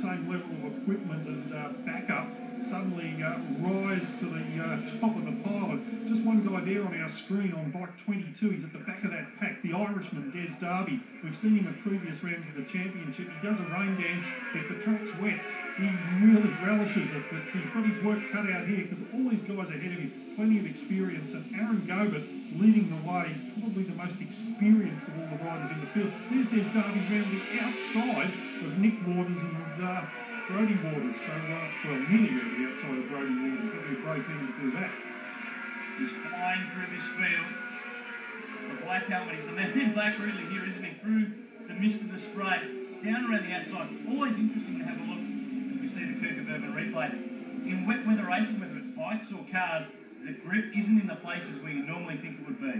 same level of equipment and backup suddenly rise to the top of the pile. And just one guy there on our screen on bike 22, he's at the back of that pack, the Irishman, Darby. We've seen him at previous rounds of the championship. He does a rain dance. If the track's wet, he really relishes it, but he's got his work cut out here because all these guys ahead of him, plenty of experience, and Aaron Gobert leading the way, probably the most experienced of all the riders in the field. There's Darby round the outside of Nick Waters and Brody Waters, so, well, nearly around the outside of Brody Waters. Got to be a brave man to do that. He's flying through this field. The black helmet, he's the man in black really here, isn't he? Through the mist and the spray, down around the outside. Always interesting to have a look as we see the Kirk of Urban replay. In wet weather racing, whether it's bikes or cars, the grip isn't in the places where you normally think it would be.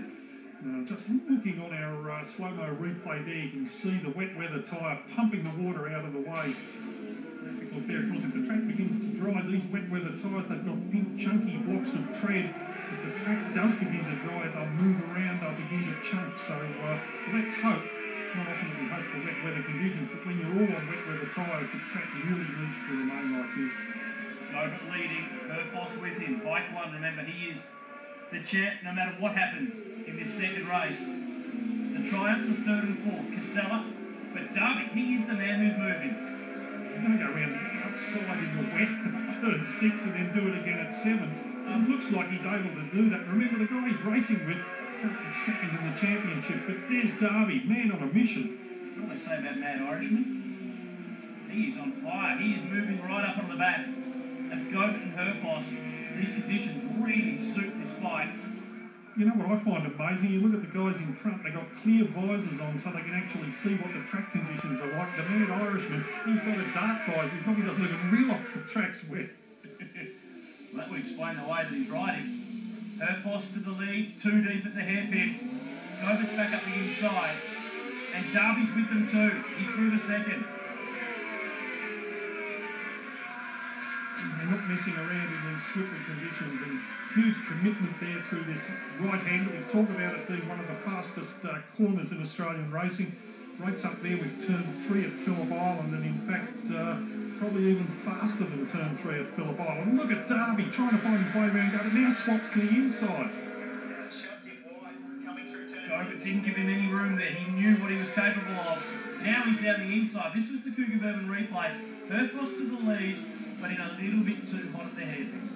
Just looking on our slow-mo replay there, you can see the wet weather tyre pumping the water out of the way. Look there, of course, if the track begins to dry, these wet weather tyres, they've got big chunky blocks of tread. If the track does begin to dry, they'll move around, they'll begin to chunk. So let's hope, not often we hope for wet weather conditions, but when you're all on wet weather tyres, the track really needs to remain like this. Gobert leading, Herfoss with him. Bike one, remember, he is the champ no matter what happens in this second race. The triumphs of third and fourth, Casella, but Darby, he is the man who's moving. You're going to go around the outside in the wet at turn 6 and then do it again at 7. It looks like he's able to do that. Remember, the guy he's racing with is currently second in the championship, but there's Darby, man on a mission. What do they say about Mad Irishman? He is on fire. He is moving right up on the back of Gobert and Herfoss. These conditions really suit this bike. You know what I find amazing? You look at the guys in front, they've got clear visors on so they can actually see what the track conditions are like. The Mad Irishman, he's got a dark visor. He probably doesn't even realise the track's wet. Well, that would explain the way that he's riding. Herfoss to the lead, too deep at the hairpin. Gobert's back up the inside. And Darby's with them too. He's through the second. They're not messing around in these slippery conditions, and huge commitment there through this right hander. We talk about it being one of the fastest corners in Australian racing. Rates up there with turn 3 at Phillip Island, and in fact probably even faster than turn 3 at Phillip Island. Look at Darby trying to find his way around Gobert. Now swaps to the inside. Gobert didn't give him any room there. He knew what he was capable of. Now he's down the inside. This was the Cougar Bourbon replay. Herfoss to the lead, but in a little bit too hot at the hairpin.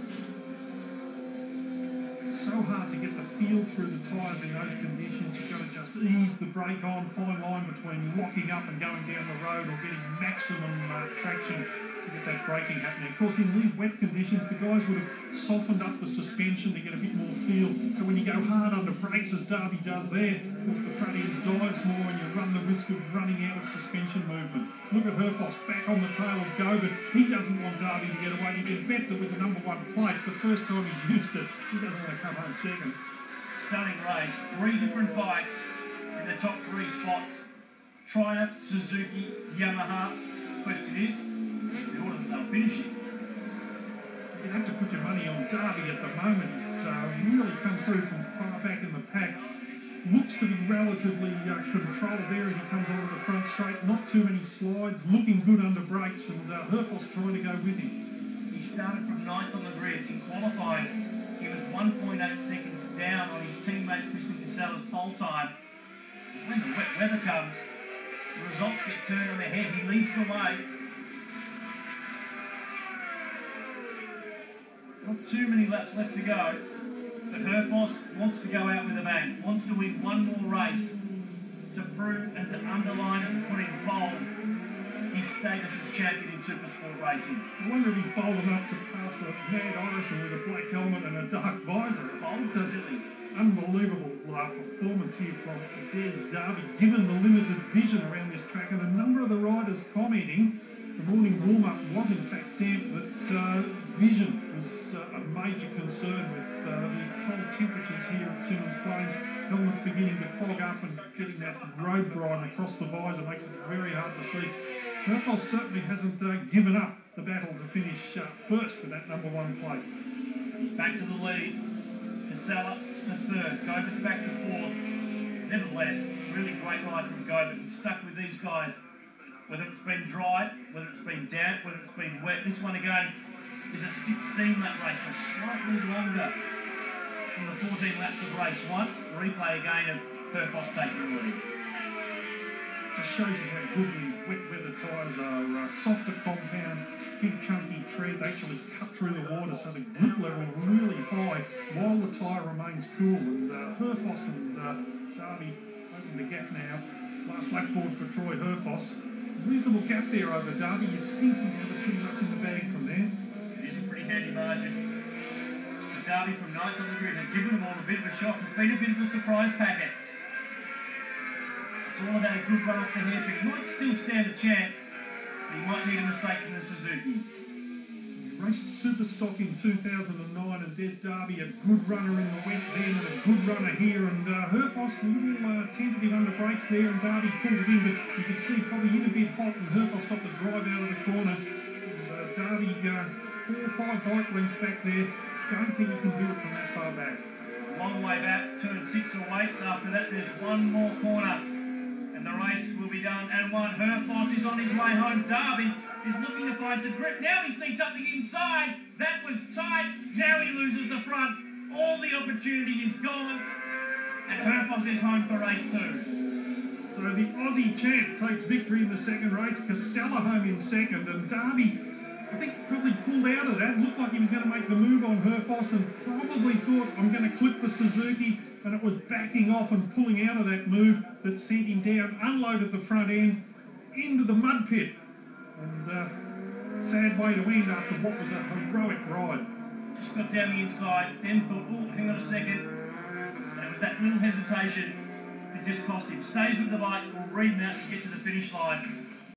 So hard to get the feel through the tyres in those conditions. You've got to just ease the brake on, fine line between locking up and going down the road or getting maximum traction to get that braking happening. Of course, in these wet conditions, the guys would have softened up the suspension to get a bit more feel. So when you go hard under brakes, as Darby does there, of course, the front end dives more and you run the risk of running out of suspension movement. Look at Herfoss back on the tail of Gobert. He doesn't want Darby to get away. You can bet that with the number 1 plate, the first time he's used it, he doesn't want to come home second. Stunning race. 3 different bikes in the top 3 spots. Triumph, Suzuki, Yamaha. Question is, the order that they'll finish in. You have to put your money on Darby at the moment. He's really come through from far back in the pack. Looks to be relatively controlled there as he comes onto the front straight. Not too many slides. Looking good under brakes, and Herfoss trying to go with him. He started from 9th on the grid. In qualifying, he was 1.8 seconds down on his teammate Christian Casella's pole time. When the wet weather comes, the results get turned on their head. He leads the way. Not too many laps left to go, but Herfoss wants to go out with a bang, wants to win one more race to prove and to underline and to put in bold his status as champion in supersport racing. I wonder if he's bold enough to pass a Mad Irishman with a black helmet and a dark visor. Bold, silly. Unbelievable performance here from Darby, given the limited vision around this track, and a number of the riders commenting the morning warm-up was in fact damp, that vision was a major concern with these cold temperatures here at Simmons Plains. Helmets beginning to fog up and getting that road brine across the visor makes it very hard to see. Herfoss certainly hasn't given up the battle to finish first with that number 1 plate. Back to the lead. Casella to third. Gobert's back to fourth. Nevertheless, really great ride from Gobert. He's stuck with these guys whether it's been dry, whether it's been damp, whether it's been wet. This one again is a 16-lap race, so slightly longer than the 14 laps of race 1. Replay again of Herfoss taking the lead. Just shows you how good these wet weather tyres are. Softer compound, big chunky tread. They actually cut through the water, so the grip level really high while the tyre remains cool. And Herfoss and Darby open the gap now. Last lap board for Troy Herfoss. Reasonable gap there over Darby. You'd think he'd have it pretty much in the bag from there. It is a pretty handy margin. But Darby from 9th on the grid has given them all a bit of a shock. It's been a bit of a surprise packet. It's all about a good run off the hairpin. He might still stand a chance, but he might need a mistake from the Suzuki. He raced Super Stock in 2009, and Des Darby, a good runner in the wet then, and a good runner here. And Herfoss, a little tentative under brakes there, and Darby pulled it in, but you can see probably in a bit hot, and Herfoss got the drive out of the corner. And Darby, 4 or 5 bike lengths back there. Don't think he can do it from that far back. Long way back, turn 6 awaits. After that, there's one more corner. And the race will be done and won. Herfoss is on his way home. Darby is looking to find some grip. Now he sneaks up the inside. That was tight. Now he loses the front. All the opportunity is gone. And Herfoss is home for race 2. So the Aussie champ takes victory in the second race. Casella home in second. And Darby, I think, probably pulled out of that. Looked like he was going to make the move on Herfoss and probably thought, I'm going to clip the Suzuki. And it was backing off and pulling out of that move that sent him down, unloaded the front end, into the mud pit. And sad way to end after what was a heroic ride. Just got down the inside, then thought, oh, hang on a second. And it was that little hesitation that just cost him. Stays with the bike, will remount to get to the finish line.